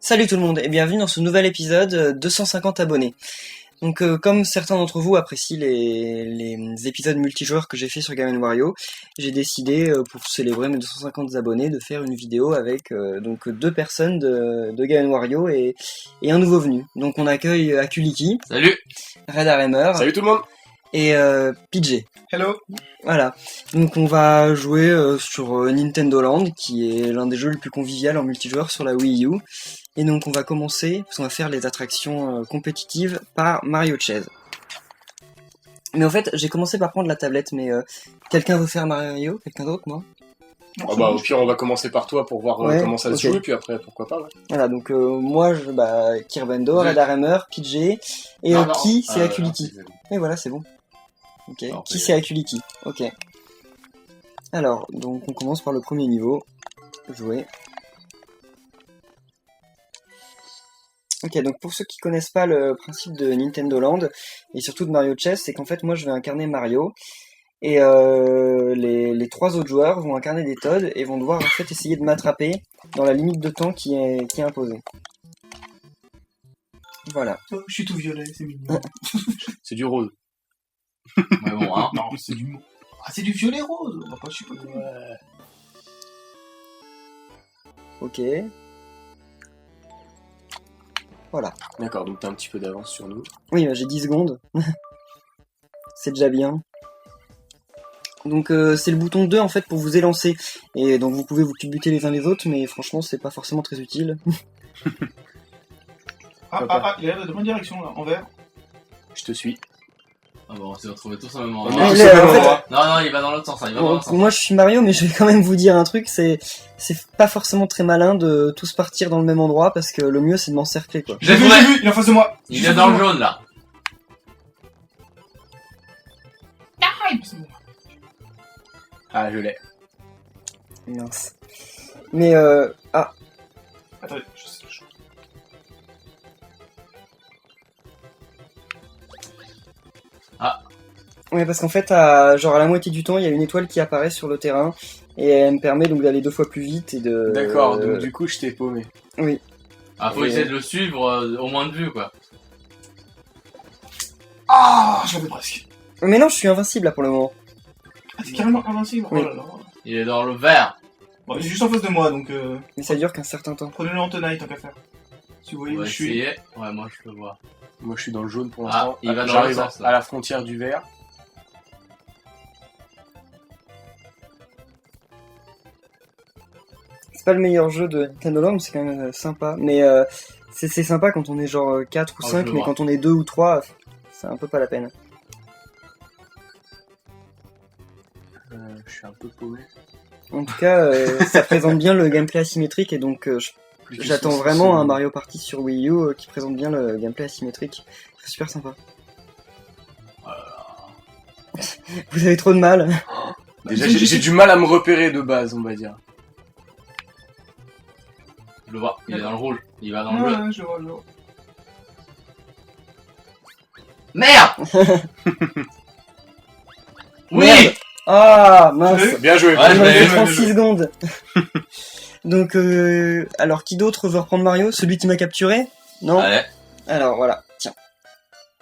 Salut tout le monde et bienvenue dans ce nouvel épisode 250 abonnés. Donc comme certains d'entre vous apprécient les épisodes multijoueurs que j'ai fait sur Game & Wario, j'ai décidé pour célébrer mes 250 abonnés de faire une vidéo avec donc deux personnes de Game & Wario et un nouveau venu. Donc on accueille Akuliki. Salut. Red Arremer. Salut tout le monde. Et PJ. Hello. Voilà, donc on va jouer sur Nintendo Land, qui est l'un des jeux les plus conviviaux en multijoueur sur la Wii U. Et donc on va commencer, parce qu'on va faire les attractions compétitives par Mario Chase. Mais en fait, j'ai commencé par prendre la tablette, mais quelqu'un veut faire Mario? Quelqu'un d'autre, moi? Au pire, on va commencer par toi pour voir comment ça se joue, et puis après, pourquoi pas. Ouais. Voilà, donc moi, Kirbendo, Red Arremer, PJ, et Ki, c'est Akuliki. Et voilà, c'est bon. Ok, Ki, c'est Akuliki. Ok. Alors, donc on commence par le premier niveau. Jouer. Ok, donc pour ceux qui connaissent pas le principe de Nintendo Land, et surtout de Mario Chess, c'est qu'en fait moi je vais incarner Mario, et les trois autres joueurs vont incarner des Toads, et vont devoir en fait essayer de m'attraper dans la limite de temps qui est imposée. Voilà. Oh, je suis tout violet, c'est mignon. C'est du rose. Mais bon, hein. Non, c'est du... Ah, c'est du violet rose, on va pas chipoter. Ouais. Ok. Voilà. D'accord, donc t'as un petit peu d'avance sur nous. Oui, j'ai 10 secondes. C'est déjà bien. Donc c'est le bouton 2 en fait pour vous élancer. Et donc vous pouvez vous culbuter les uns les autres, mais franchement c'est pas forcément très utile. Il est là dans la bonne direction là, en vert. Je te suis. Ah bon, on s'est retrouvés tous au même On endroit. est tous au même en fait, endroit. Non, il va dans l'autre sens, il va dans l'autre sens. moi je suis Mario, mais je vais quand même vous dire un truc, c'est pas forcément très malin de tous partir dans le même endroit, parce que le mieux c'est de m'encercler quoi. J'ai J'ai trouvé. vu, il est en face de moi. Il est dans le jaune là. Ah, je l'ai. Mince. Mais Attendez, je sais. ouais, parce qu'en fait à la moitié du temps il y a une étoile qui apparaît sur le terrain, et elle me permet donc d'aller 2 fois plus vite et de... D'accord, donc du coup je t'ai paumé. Oui. Ah, faut essayer de le suivre au moins de vue quoi. Ah, je l'avais presque. Mais non, je suis invincible là pour le moment. Ah, t'es carrément invincible. Oui. Oh là là. Il est dans le vert. Bon, il est juste en face de moi, donc Mais ça dure qu'un certain temps. prenez-le en tenaille tant qu'à faire. Si vous voyez On où va je suis. essayer. Ouais, moi je peux voir. Moi je suis dans le jaune pour Ah, l'instant. il va dans J'arrive le sens, là. à la frontière du vert. C'est pas le meilleur jeu de Nintendo Land, mais c'est quand même sympa. Mais c'est sympa quand on est genre 4 ou Oh, 5, je mais vois. quand on est 2 ou 3, c'est un peu pas la peine. Je suis un peu paumé. En tout cas, ça présente bien le gameplay asymétrique, et donc j'attends vraiment un Mario Party sur Wii U qui présente bien le gameplay asymétrique. C'est super sympa. Vous avez trop de mal. Déjà j'ai du mal à me repérer de base, on va dire. Je le vois, il est dans le rouge. Il va dans le bleu. Ouais, je le vois, je le vois. Merde. Oui. Merde. Ah, mince. Salut. Bien joué. Ouais, Il je me l'ai reste vu, 36 secondes. Donc, alors qui d'autre veut reprendre Mario? Celui qui m'a capturé? Non? Allez, Alors voilà, tiens.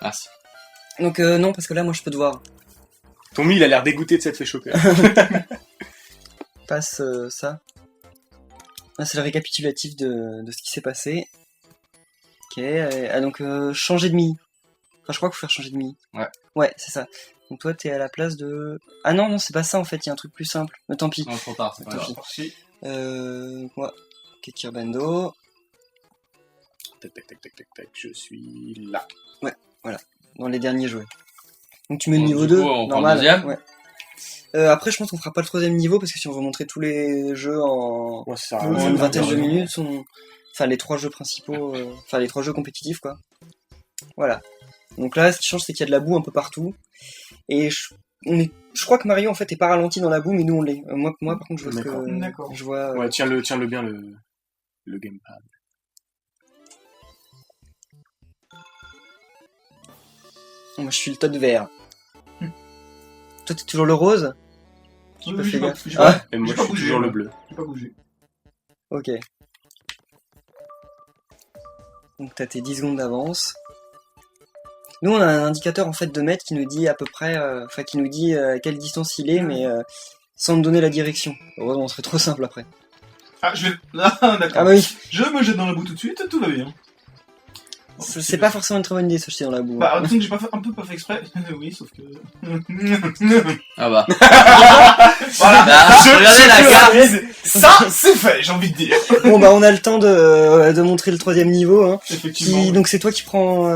merci. Donc non, parce que là, moi, je peux te voir. Tommy il a l'air dégoûté de s'être fait choper. Passe ça. Là, c'est le récapitulatif de ce qui s'est passé. Ok, donc changer de mi. Enfin, je crois qu'il faut faire changer de mi. Ouais. Ouais, c'est ça. Donc toi, t'es à la place de... Ah non, c'est pas ça en fait, il y a un truc plus simple. Mais tant pis. Non, trop tard, c'est pas Tant grave. pis. Moi, Kirbendo. Tac tac tac tac tac tac, je suis là. Dans les derniers jouets. Donc tu mets le Bon, niveau du 2, coup, on prend normal. le deuxième. Ouais. Après, je pense qu'on fera pas le 3ème niveau, parce que si on veut montrer tous les jeux en Ouais, ça sert à une rien. vingtaine de minutes, enfin les 3 jeux principaux, enfin les 3 jeux compétitifs quoi. Voilà. Donc là, ce qui change, c'est qu'il y a de la boue un peu partout. Et je crois que Mario en fait est pas ralenti dans la boue, mais nous on l'est. Moi par contre, je vois ce D'accord. que... D'accord. Je vois... Ouais, tiens-le bien le gamepad. Moi je suis le Toad vert. Toi t'es toujours le rose? J'ai Oui, pas oui, fait j'ai pas- gaffe. j'ai Ah, pas- Et moi J'ai je pas suis bougé, toujours moi. le bleu. J'ai pas bougé. ok. Donc t'as tes 10 secondes d'avance. Nous on a un indicateur en fait de mètres qui nous dit à peu près, enfin qui nous dit à quelle distance il est, mais sans nous donner la direction. Heureusement, ce serait trop simple après. Ah, je vais... Ah, d'accord. Ah bah oui, Je me jette dans la boue tout de suite, tout va bien. c'est pas forcément une très bonne idée de se jeter dans la boue. Bah, disons que j'ai un peu pas fait exprès. Oui, sauf que... Ah bah. Voilà. Ah, regardez la carte. Ça, c'est fait, j'ai envie de dire. Bon bah on a le temps de montrer le 3ème niveau. Hein. Effectivement. Donc c'est toi qui prends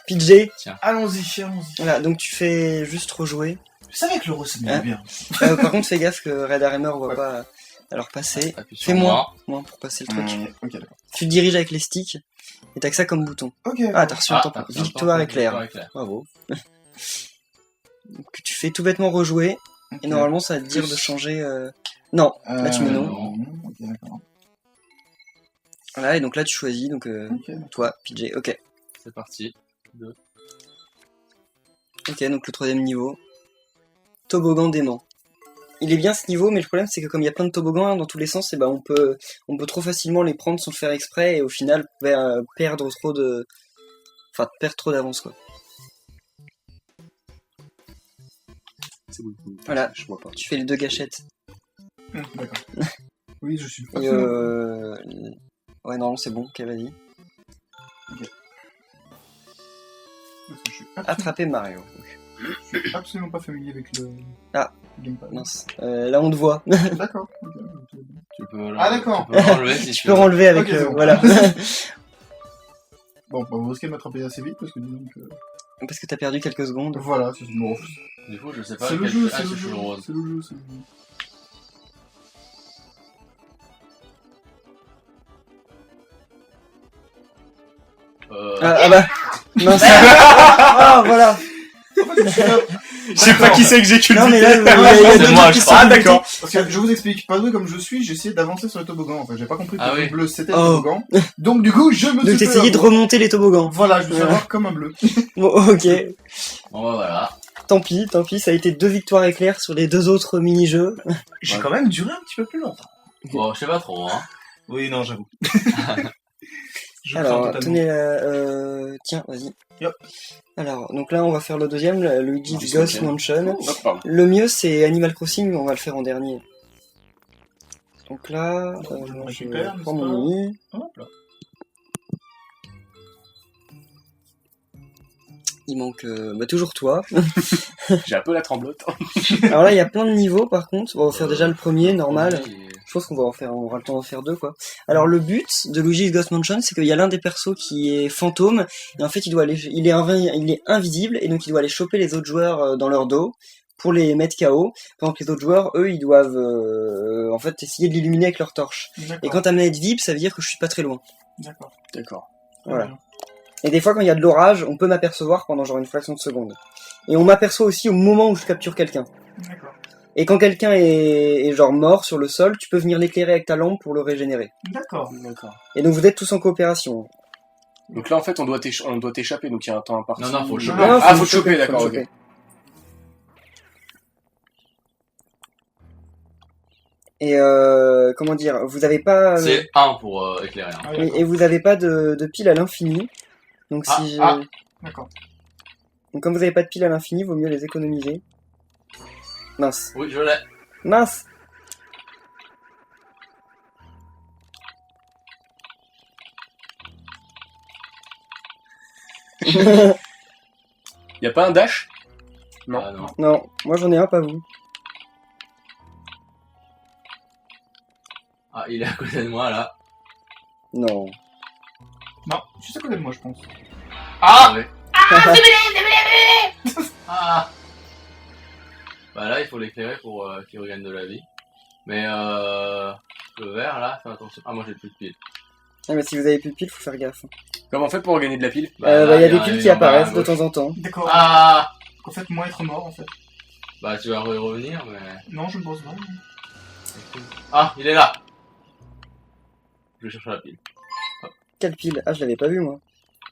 PJ. Allons-y, allons-y. Voilà, donc tu fais juste rejouer. Je savais que l'euro, ça me Hein bien. Par contre fais gaffe que Red Hammer voit Ouais. pas alors passer. Appuie sur Fais moins, moi. moins pour passer le truc. Ok, d'accord. Tu te diriges avec les sticks et t'as que ça comme bouton. Ok. Ah t'as reçu un temps. t'as reçu un Victoire temps, éclair. victoire éclair. Bravo. Donc tu fais tout bêtement rejouer et normalement ça va te dire de changer... Non, là tu mets non. Ok, d'accord. Voilà, et donc là tu choisis, donc Ok. toi, PJ, ok. C'est parti. Ok, donc le 3ème niveau. Toboggan d'aimant. Il est bien ce niveau, mais le problème c'est que comme il y a plein de toboggans dans tous les sens, et ben on peut trop facilement les prendre sans le faire exprès et au final perdre trop de... Enfin, perdre trop d'avance quoi. C'est bon. Voilà. Je vois pas. Tu fais les 2 gâchettes. D'accord. Oui, je suis... Et ouais, non, c'est bon, ok, vas-y. Je suis Attraper Mario. absolument pas familier avec le... Ah. Gamepad. Mince. Là on te voit. D'accord. Tu peux Ah, d'accord. Tu peux l'enlever si Tu peux renlever avec Ok, le... c'est bon. Voilà. Bon, bah, on va risquer de m'attraper assez vite, parce que disons que... Parce que t'as perdu quelques secondes. Voilà, c'est bon. Du coup, je sais pas C'est le quel jeu, ah, c'est le c'est jeu, le rose. c'est le jeu, c'est le jeu. Ah bah... Mince. Ah, voilà. Je sais pas qui c'est que j'ai culbuté. Non mais là, il y a C'est deux moi, trucs je qui crois. sont Ah, d'accord. Parce que je vous explique, pas doué comme je suis, j'ai essayé d'avancer sur le toboggan, en fait. J'ai pas compris que Ah le oui. bleu c'était Oh. le toboggan. Donc du coup, je me suis Donc fait t'essayais de avoir. remonter les toboggans. Voilà, je me suis Voilà. avoir comme un bleu. Bon, ok. Bon bah voilà. Tant pis, ça a été 2 victoires éclairs sur les 2 autres mini-jeux. J'ai quand même duré un petit peu plus longtemps. Bon, je sais pas trop, hein. Oui, non, j'avoue. Je Alors, crains totalement. tenez la... Tiens, vas-y. Yep. Alors, donc là, on va faire le 2ème, le Luigi's Ah, Ghost ok. Mansion. Oh, pardon. Le mieux, c'est Animal Crossing, mais on va le faire en dernier. Donc là, Je le je récupère, prends n'est-ce mon mini. Hop là. Il manque toujours toi. J'ai un peu la tremblote. Alors là, il y a plein de niveaux, par contre. On va faire déjà le premier, normal. Oui, et- Je pense qu'on va on aura le temps d'en faire 2 quoi. Alors le but de Luigi's Ghost Mansion, c'est qu'il y a l'un des persos qui est fantôme et en fait il est invisible et donc il doit aller choper les autres joueurs dans leur dos pour les mettre KO. Pendant que les autres joueurs, eux, ils doivent en fait essayer de l'illuminer avec leur torche. Et D'accord. quand ta manette vibre, ça veut dire que je suis pas très loin. D'accord. D'accord. Voilà. Et des fois quand il y a de l'orage, on peut m'apercevoir pendant genre une fraction de seconde. Et on m'aperçoit aussi au moment où je capture quelqu'un. D'accord. Et quand quelqu'un est genre mort sur le sol, tu peux venir l'éclairer avec ta lampe pour le régénérer. D'accord. D'accord. Et donc vous êtes tous en coopération. Donc là, en fait, on doit t'échapper, donc il y a un temps imparti. Non, faut le choper. Non, Ah, le faut le choper, d'accord, faut ok. le choper. Et comment dire, vous avez pas C'est 1 pour éclairer. Hein. Ah, et, d'accord. et vous avez pas de pile à l'infini. Donc Ah, si ah. D'accord. donc comme vous avez pas de pile à l'infini, vaut mieux les économiser. Mince. Oui, je l'ai. Mince. Y a pas un dash? Non. Ah, non. Non, moi j'en ai un, pas vous. Ah, il est à côté de moi là. Non. Non, juste à côté de moi, je pense. Ah ouais. Ah. Bah là, il faut l'éclairer pour qu'il regagne de la vie. Mais le vert là, fais attention. Ah, moi j'ai plus de piles. Ah, mais si vous avez plus de pile, faut faire gaffe. Comment on fait pour gagner de la pile? Il y a là, des piles qui en bas à apparaissent de gauche. temps en temps. D'accord. Ah. En fait, moi être mort, en fait. Bah tu vas revenir, mais. Non, je ne pense pas. Ah, il est là. Je vais chercher la pile. Quelle pile? Ah, je l'avais pas vu moi.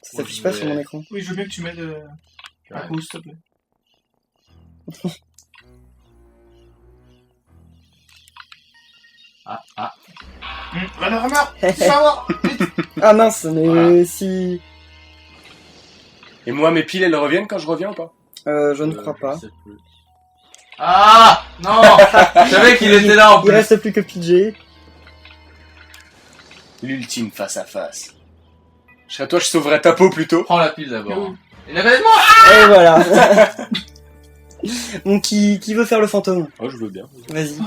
Ça Oui, s'affiche pas mais- sur mon écran. Oui, je veux bien que tu m'aides à Ouais. cause, s'il te plaît. Runner, tu vas voir. Ah mince, mais Voilà. si... Et moi, mes piles, elles reviennent quand je reviens ou pas? je ne crois pas. Je sais plus. Ah non. Je savais qu'il était là en Il plus. reste plus que PJ. L'ultime face à face. Je serais toi, je sauverais ta peau plutôt. Prends la pile d'abord. Il avait de moi. Et voilà. Donc qui veut faire le fantôme? Oh, je veux bien. Vas-y.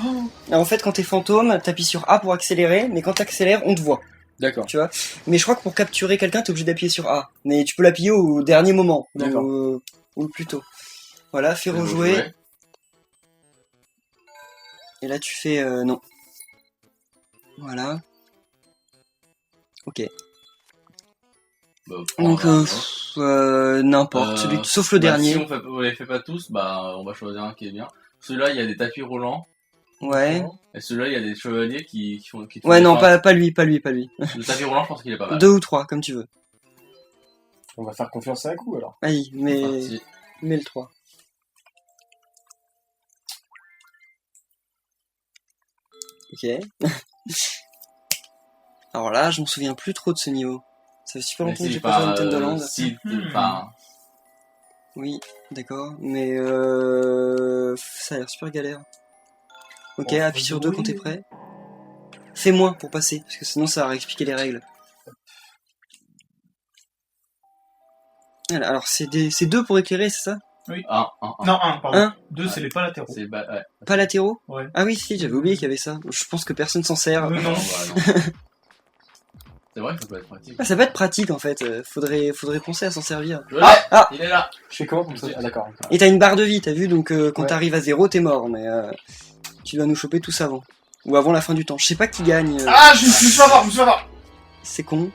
Alors, en fait, quand t'es fantôme, t'appuies sur A pour accélérer, mais quand t'accélères, on te voit. D'accord. Tu vois. Mais je crois que pour capturer quelqu'un, t'es obligé d'appuyer sur A. Mais tu peux l'appuyer au dernier moment. D'accord. Ou plus tôt. Voilà, fais C'est beau rejouer. joué. Et là, tu fais non. Voilà. Ok. Bah, Donc, n'importe. Euh, Sauf le bah, dernier. Si on les fait pas tous, bah on va choisir un qui est bien. Celui-là, il y a des tapis roulants. Ouais. Et celui-là, il y a des chevaliers qui font Ouais, des non, feintes. pas lui. Le tapis roulant, je pense qu'il est pas mal. 2 ou 3, comme tu veux. On va faire confiance à un coup alors. Aïe, mais Parti. mets le 3. Ok. Alors là, je m'en souviens plus trop de ce niveau. Ça fait super Mais longtemps que si, j'ai pas joué à enfin, Nintendo Land. si, Hmm. enfin, Oui, d'accord, mais ça a l'air super galère. Ok, Oh, appuie sur 2 quand t'es oui. prêt. Fais moins pour passer, parce que sinon ça va réexpliquer les règles. Voilà, alors c'est 2 pour éclairer, c'est ça? un. Non, 1, pardon. 1 2, c'est les pas latéraux. C'est ouais. Pas latéraux? Ouais. Ah oui, si, j'avais oublié qu'il y avait ça. Je pense que personne s'en sert. Non. bah, non. C'est vrai que ça peut être pratique. Ah, ça peut être pratique en fait, faudrait penser à s'en servir. Je l'ai. Ah Il est là. Je fais comment comme ça? Ah, d'accord. Et t'as une barre de vie, t'as vu, donc quand Ouais. t'arrives à 0, t'es mort, mais tu dois nous choper tous avant. Ou avant la fin du temps. Je sais pas qui gagne, Ah, je me suis fait avoir. c'est con.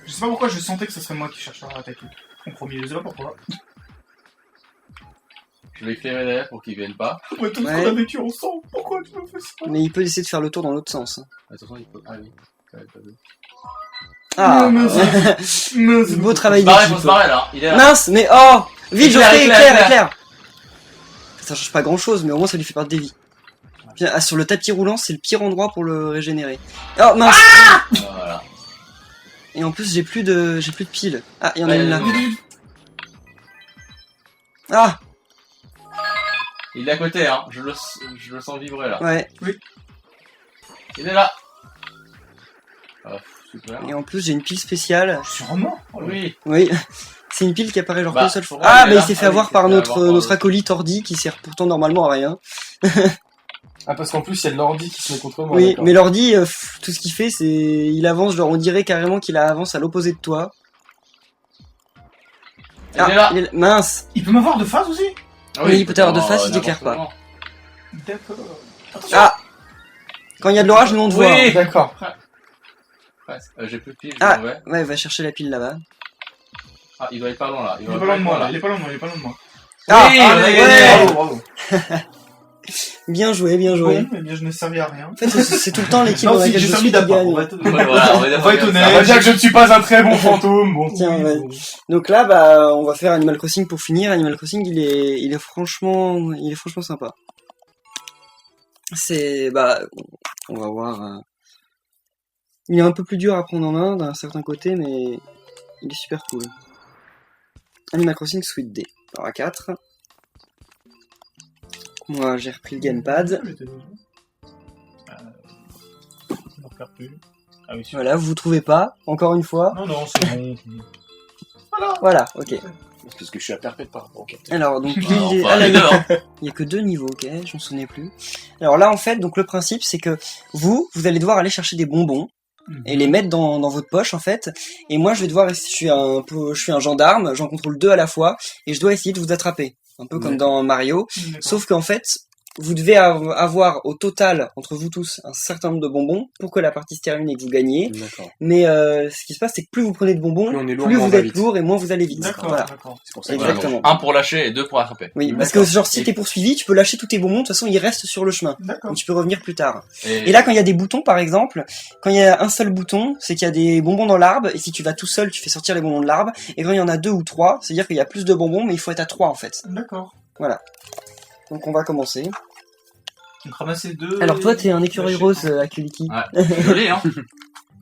Je sais pas pourquoi je sentais que ce serait moi qui chercherais à attaquer. En premier, je sais pas pourquoi. Je vais éclairer derrière pour qu'ils viennent pas. On a tous Ouais. qu'on a vécu ensemble. Pourquoi tu me fais ça? Mais il peut essayer de faire le tour dans l'autre sens. Attention, il faut. Ah oui. J'avais pas vu. Ah Mais c'est beau travail Faut d'équipe. se barrer là. Il est là. Mince, mais oh vite, Éclair, Geoffrey, éclair. éclair. Ça change pas grand chose, mais au moins ça lui fait perdre des vies. Puis, sur le tapis roulant, c'est le pire endroit pour le régénérer. Oh mince. Voilà. Et en plus j'ai plus de piles. Ah, il y en a une là. Ah Il est à côté, hein. Je le sens vibrer là. ouais. Il est là. Ah, super. Et en plus j'ai une pile spéciale. Sûrement. Oh, Oui. Oui. C'est une pile qui apparaît genre Bah, qu'une seule pour fois. moi, Ah, il est mais il là. s'est fait Ah oui, avoir il s'est par fait notre avoir par notre l'autre. acolyte Ordi qui sert pourtant normalement à rien. Ah, parce qu'en plus, il y a de l'ordi qui se met contre moi. Oui, d'accord. mais l'ordi, tout ce qu'il fait, c'est il avance, genre on dirait carrément qu'il avance à l'opposé de toi. Il est là. Mince. Il peut m'avoir de face aussi? Ah Oui, il peut t'avoir de avoir, face, il t'éclaire n'importe pas. comment. D'accord. Attention. Ah. Quand il y a de l'orage, nous on te voit. Oui. D'accord. Presque. J'ai plus de piles, je Ah. m'en vais. Ouais, va chercher la pile là-bas. Ah, il doit être pas loin là. Il est pas loin de moi là. Il est pas loin de moi. Il est pas loin de moi. Ah, Oui, on a ouais. gagné. Bravo. Bien joué, bien joué. Bon, eh bien, je n'ai servi à rien. En fait, c'est tout le temps l'équipe Non, dans si, laquelle j'ai je servi suis qui d'abord. On gagne. va être Ouais, voilà, on va dire On va être comme honnête. ça. On va dire que je ne suis pas un très bon fantôme. Bon. Tiens, ouais. Donc là, bah, on va faire Animal Crossing pour finir. Animal Crossing, il est franchement sympa. C'est, bah, on va voir. Il est un peu plus dur à prendre en main d'un certain côté, mais il est super cool. Animal Crossing Sweet Day. Alors à 4. Moi, j'ai repris le gamepad. Ah oui, sûr. Voilà, vous trouvez pas, encore une fois. Non, non, c'est bon. Voilà, ok. Parce que je suis à perpète par rapport au capteur. Alors, donc, Ah, il enfin, y les deux, hein. a que 2 niveaux, ok, j'en souvenais plus. Alors là, en fait, donc le principe, c'est que vous allez devoir aller chercher des bonbons et les mettre dans votre poche, en fait. Et moi, je vais devoir, je suis un gendarme, j'en contrôle 2 à la fois, et je dois essayer de vous attraper. Un peu comme dans Mario. Sauf qu'en fait, vous devez avoir au total, entre vous tous, un certain nombre de bonbons pour que la partie se termine et que vous gagnez. D'accord. Mais ce qui se passe, c'est que plus vous prenez de bonbons, Plus on est lourd, plus moins on vous va êtes vite. lourd et moins vous allez vite. D'accord, Voilà. d'accord. C'est pour ça que Voilà, Exactement. donc, un pour lâcher et 2 pour attraper. Oui, parce que D'accord. genre si t'es poursuivi, tu peux lâcher tous tes bonbons, de toute façon ils restent sur le chemin. D'accord. Donc tu peux revenir plus tard. Et là quand il y a des boutons par exemple, quand il y a un seul bouton, c'est qu'il y a des bonbons dans l'arbre, et si tu vas tout seul, tu fais sortir les bonbons de l'arbre, et quand il y en a 2 ou 3, c'est-à-dire qu'il y a plus de bonbons, mais il faut être à 3 en fait. D'accord. Donc on va commencer. Donc ramasser 2. Alors toi, t'es un écureuil rose, Akuliki. Ouais, c'est joli, hein.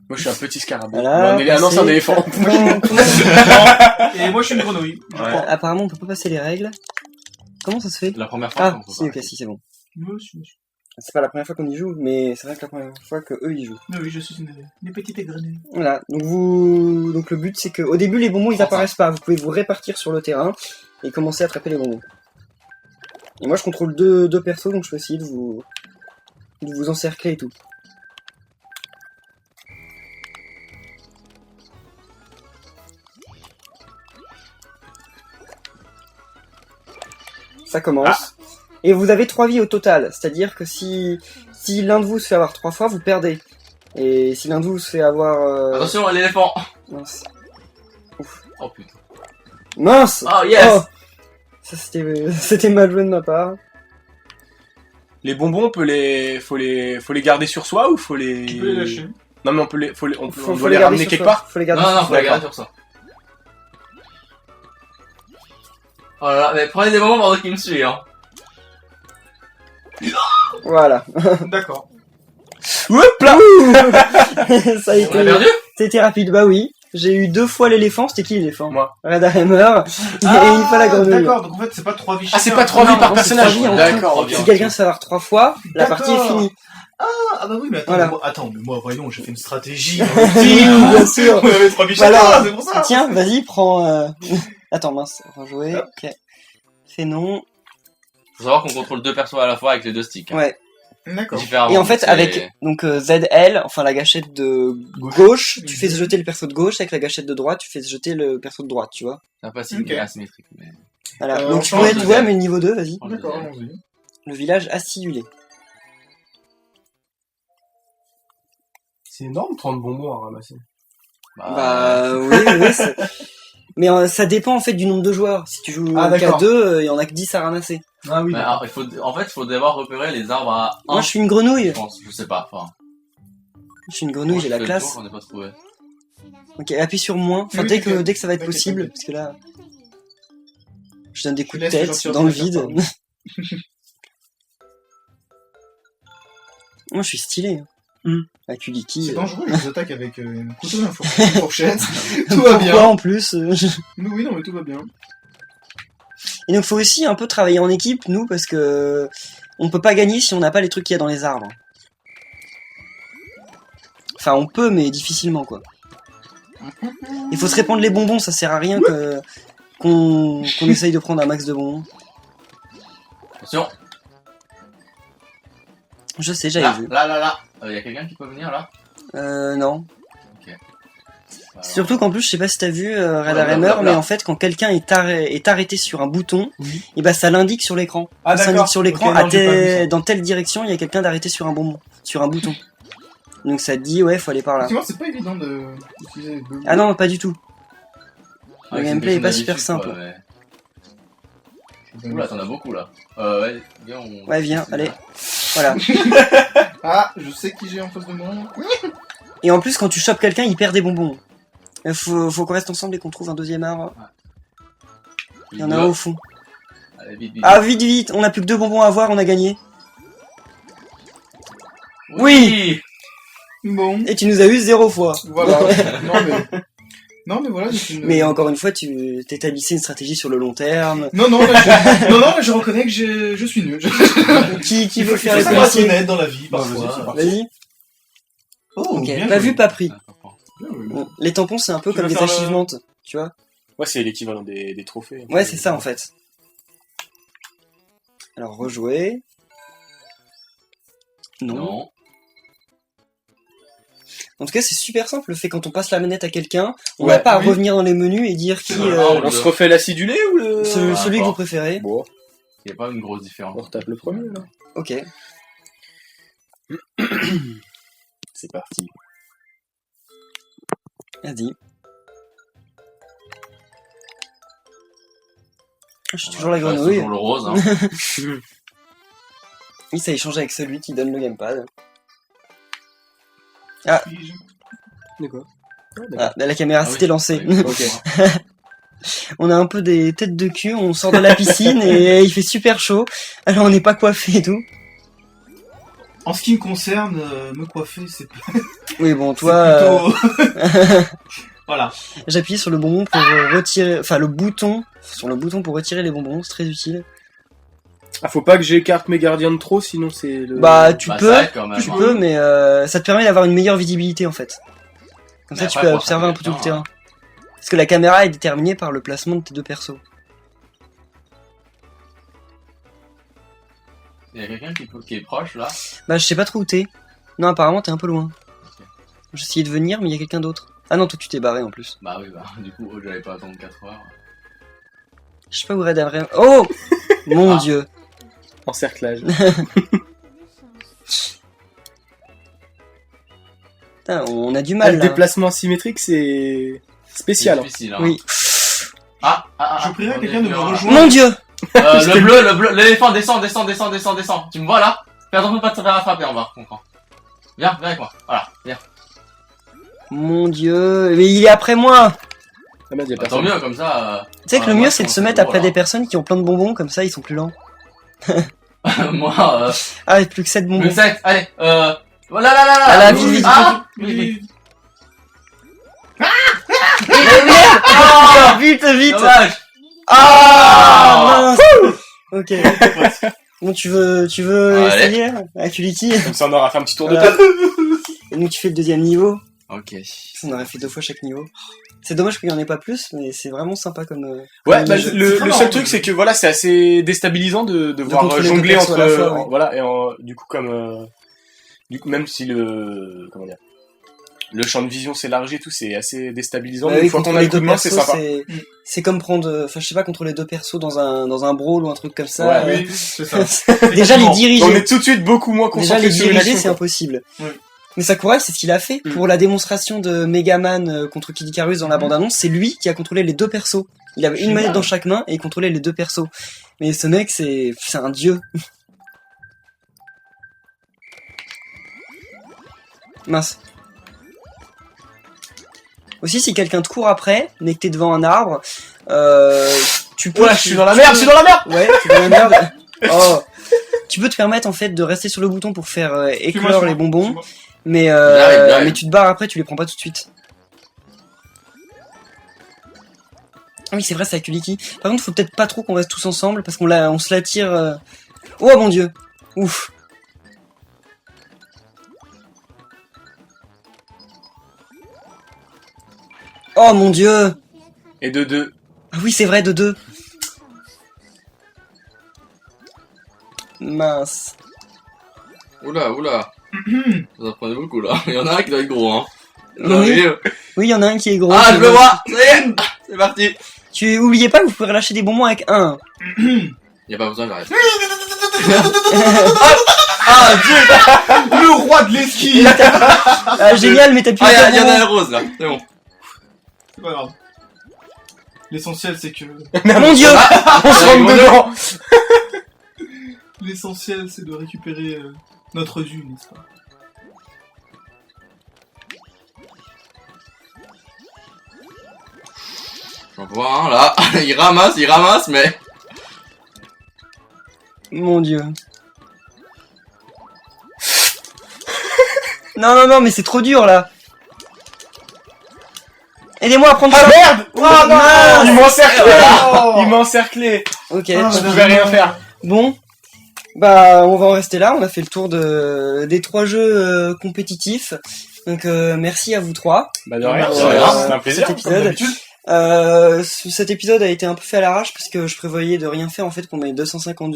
Moi, je suis un petit scarabée. Voilà, Non, c'est un éléphant. Et moi, je suis une grenouille. Ouais. Apparemment, on peut pas passer les règles. Comment ça se fait? La première fois Ah, qu'on peut si, pas. ok, si, c'est bon. Monsieur. C'est pas la première fois qu'on y joue, mais c'est vrai que la première fois que eux y jouent. Oui, je suis une petite grenouille. Voilà, donc donc le but c'est que au début les bonbons ils apparaissent pas, vous pouvez vous répartir sur le terrain et commencer à attraper les bonbons. Et moi je contrôle deux persos donc je peux essayer de vous encercler et tout. Ça commence. Et vous avez 3 vies au total, c'est-à-dire que si l'un de vous se fait avoir 3 fois, vous perdez. Et si l'un de vous se fait avoir... Attention, l'éléphant. Mince. Oh putain. Mince. Oh yes. Oh. Ça c'était mal joué de ma part. Les bonbons, faut les garder sur soi ou faut les... Tu peux les lâcher. Non, mais on Faut doit les garder ramener sur quelque soi. part. Faut les garder Non, sur non, faut soi. la garder sur ça. Oh là là, mais prenez des moments pendant qu'il me suit, hein. Voilà. D'accord. Hop là. Ça a On a été... perdu? C'était rapide, bah oui. J'ai eu 2 fois l'éléphant, c'était qui l'éléphant? Moi. Radhammer, et il faut la grenouille. D'accord, donc en fait, c'est pas 3 vies Ah, c'est chacun. pas 3 Non, vies par non, c'est personnage. 3 vies en tout. D'accord, ok. Si quelqu'un se fait avoir 3 fois, la partie est D'accord. finie. Ah bah oui, mais attends, Voilà. mais moi, voyons, j'ai fait une stratégie. Bien sûr. On avait 3 vies chacun, Voilà. c'est pour ça. Tiens, vas-y, prends... Attends, mince, rejouer. Hop. Ok. Fais non. Faut savoir qu'on contrôle 2 persos à la fois avec les 2 sticks. Hein. Ouais. D'accord. Différemment, Et en fait, c'est- avec donc ZL, enfin la gâchette de gauche, tu fais jeter le perso de gauche, avec la gâchette de droite, tu fais jeter le perso de droite, tu vois. C'est pas si Ok. asymétrique, mais... Voilà. on Donc tu change peux de être deuxième. mais niveau 2, vas-y. D'accord, allons-y. Le village acidulé. C'est énorme, 30 bonbons à ramasser. Bah oui, c'est... Mais ça dépend en fait du nombre de joueurs. Si tu joues Ah, qu'à d'accord. 2, il y en a que 10 à ramasser. Ah oui. Mais alors, en fait, il faut d'abord repérer les arbres à 1. Moi je suis une grenouille. Je pense, je sais pas, enfin... Je suis une grenouille, j'ai la classe. J'en ai pas trouvé. Ok, appuie sur moins. Enfin, Oui, dès que t'inquiète. ça va être T'inquiète, possible, t'inquiète. parce que là, je donne des coups de laisse les gens tête sortir dans le de la vide. carte, Moi, je suis stylé. Akuliki. C'est dangereux, je vous attaque avec une couteau d'une fourchette. Tout va Pourquoi bien. en plus Oui, non, mais tout va bien. Et donc, faut aussi un peu travailler en équipe, nous, parce que on peut pas gagner si on n'a pas les trucs qu'il y a dans les arbres. Enfin, on peut, mais difficilement, quoi. Il faut se répandre les bonbons, ça sert à rien qu'on essaye de prendre un max de bonbons. Attention. Je sais, j'avais Là, vu. là. Y a quelqu'un qui peut venir, là? Non. Alors, Surtout qu'en plus, je sais pas si t'as vu Radar Ouais, Hammer, blablabla. mais en fait, quand quelqu'un est arrêté sur un bouton, Oui. et bah ça l'indique sur l'écran. Ah, Ça d'accord. indique sur l'écran, Ok, non, j'ai pas vu ça. dans telle direction, il y a quelqu'un d'arrêté sur un bonbon, sur un bouton. Donc ça te dit, ouais, faut aller par là. Effectivement, c'est pas évident d'utiliser les deux. Ah non, pas du tout. avec le une gameplay est pas question super d'habitude, simple. quoi, mais- Oula, t'en as beaucoup, là. Ouais, viens, on... Ouais, viens, allez. Voilà. Ah, je sais qui j'ai en face de moi. Et en plus, quand tu chopes quelqu'un, il perd des bonbons. Faut qu'on reste ensemble et qu'on trouve un deuxième arbre. Il y en a un au fond. Allez, vite, vite. Ah, vite, vite, on a plus que 2 bonbons à avoir, on a gagné. Oui. Bon, Et tu nous as eu 0 fois. voilà. Non, mais voilà. c'est une- Mais encore une fois, tu t'établissais une stratégie sur le long terme. Non, là, je reconnais que je suis nul. Qui veut Il faire faut les savoir être policiers? honnête dans la vie, Vas-y, c'est parfois. parti. Vas-y. Oh, Ok, bien pas joué. vu, pas pris. Ah, je comprends. Bien joué. Bon, les tampons, c'est un peu Tu comme veux des faire le- achievements, tu vois. Ouais, c'est l'équivalent des trophées. Ouais, c'est ça en fait. Alors, rejouer. Non. Non. En tout cas, c'est super simple. Le fait quand on passe la manette à quelqu'un, on Ouais, n'a pas à oui. revenir dans les menus et dire qui. C'est vrai, On se refait l'acidulé ou le... celui que vous rapport. préférez. Bon, Il y a pas une grosse différence. on retape le premier, là. Ok. C'est parti. Vas-y. Je suis toujours la Enfin, grenouille. toujours le rose, hein. Oui, ça échange avec celui qui donne le gamepad. D'accord. Ah, la caméra Ah oui, s'était lancée. ouais, Ok. On a un peu des têtes de cul, on sort de la piscine et il fait super chaud. Alors on n'est pas coiffé et tout. En ce qui me concerne, me coiffer, c'est Oui, bon, toi, plutôt... Voilà. j'appuie sur le bonbon pour retirer, enfin sur le bouton pour retirer les bonbons, c'est très utile. Ah, faut pas que j'écarte mes gardiens de trop, sinon c'est le... Bah, tu Bah, peux, ça aide quand même, tu hein. peux, mais ça te permet d'avoir une meilleure visibilité en fait. Comme Mais ça, tu après, peux faut observer un peu tout le attraper terrain. Parce que la caméra est déterminée par le placement de tes deux persos. Il y a quelqu'un qui est proche là. Bah, je sais pas trop où t'es. Non, apparemment, t'es un peu loin. J'ai essayé de venir, mais il y a quelqu'un d'autre. Ah non, toi, tu t'es barré en plus. Bah oui, bah du coup, j'allais pas attendre 4 heures. Je sais pas où Red a vraiment. Oh mon Ah. dieu. Encerclage. Putain, on a du Ah, mal le là. déplacement asymétrique, c'est spécial. C'est Hein. difficile, hein. Oui. Je prierai à quelqu'un de me rejoindre. Mon dieu. Le bleu, l'éléphant, descend. Tu me vois là? Fais attention de pas te faire attraper en bas, comprends. Viens avec moi. Voilà, viens. Mon dieu. Mais il est après moi. Ah merde, y a Bah, tant personne. mieux, comme ça. Tu sais que le moi, mieux je c'est de pense se que mettre c'est après gros, des personnes qui ont plein de bonbons, comme ça ils sont plus lents. Moi, Ah, plus que 7 bonbons. le 7, allez, voilà, là. Ah, la oui, vite, vite, ah, Mais- oui. Ah, vite, vite. Dommage. Ah, mince. Ok. Bon, tu veux Allez. essayer Acuity. Comme ça, on aura fait un petit tour de Voilà. table. Et nous tu fais le deuxième niveau. Ok. On aurait fait 2 fois chaque niveau. C'est dommage qu'il y en ait pas plus, mais c'est vraiment sympa comme. Ouais, comme bah, jeu. le vraiment seul un truc, jeu. c'est que voilà, c'est assez déstabilisant de voir contrôler deux jongler persos entre. à la fois, ouais. Voilà, et du coup, comme. Du coup, même si le. Comment dire. Le champ de vision s'élargit et tout, c'est assez déstabilisant. Ouais, mais oui, une fois qu'on a contrôler le coup de deux main, c'est persos, sympa. c'est comme prendre, enfin je sais pas, contrôler 2 persos dans un brawl ou un truc comme ça. Ouais, Oui, c'est ça. Déjà les On diriger, est tout de suite beaucoup moins déjà concentré les sur une diriger action. c'est quoi. impossible. Ouais. Mais Sakurai c'est ce qu'il a fait Mm. pour la démonstration de Megaman contre Kid Icarus dans la bande-annonce. C'est lui qui a contrôlé les 2 persos. Il avait une Génial. manette dans chaque main et il contrôlait les 2 persos. Mais ce mec c'est un dieu. Mince. Aussi, si quelqu'un te court après, mais que t'es devant un arbre, tu peux... Ouais, je suis dans la merde, je suis dans la merde! Ouais, t'es dans la merde. Oh. Tu peux te permettre en fait de rester sur le bouton pour faire éclore les bonbons, mais J'arrive. mais tu te barres après, tu les prends pas tout de suite. Ah oui, c'est vrai, c'est Akuliki. Par contre, faut peut-être pas trop qu'on reste tous ensemble parce on se l'attire. Oh mon dieu, ouf. Oh mon dieu. Et de deux. Ah oui, c'est vrai, de 2. Mince. Oula. Vous en prenez beaucoup là. Il y en a un qui doit être gros, hein. Oui. J'arrive. Oui, il y en a un qui est gros. Ah, je le vois. Ça y est. C'est parti. Tu oubliez pas que vous pouvez relâcher des bonbons avec un. Y a pas besoin, j'arrive. Ah, Dieu! Le roi de l'esquive! Ah, génial, mais t'as plus Ah, un y en a un bonbon. rose là. C'est bon. C'est pas grave. L'essentiel, c'est que... Mon dieu. On se rentre dedans! L'essentiel, c'est de récupérer notre dû, n'est-ce pas? J'en vois un là. Il ramasse, mais. Mon dieu. Non, mais c'est trop dur là. Aidez-moi à prendre Ah ça. merde! Oh non. Il m'a encerclé! Oh. Il m'a encerclé! Ok. Ah, Je pouvais rien faire. Bon. Bah, on va en rester là. On a fait le tour des 3 jeux compétitifs. Donc, merci à vous 3. Bah de rien, Merci. c'est un plaisir. Cet épisode. Cet épisode a été un peu fait à l'arrache parce que je prévoyais de rien faire en fait pour mes 250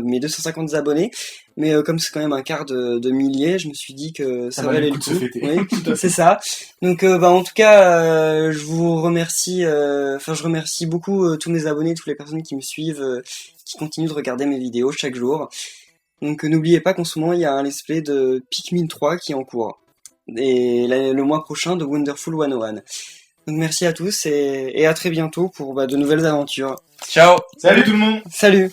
mes 250 abonnés, mais comme c'est quand même un quart de millier, je me suis dit que ça valait le de se coup. fêter. Oui, c'est ça. Donc en tout cas, je vous remercie. Je remercie beaucoup tous mes abonnés, toutes les personnes qui me suivent, qui continuent de regarder mes vidéos chaque jour. Donc n'oubliez pas qu'en ce moment il y a un let's play de Pikmin 3 qui est en cours et le mois prochain de Wonderful 101. Donc merci à tous et à très bientôt pour de nouvelles aventures. Ciao. Salut tout le monde! Salut!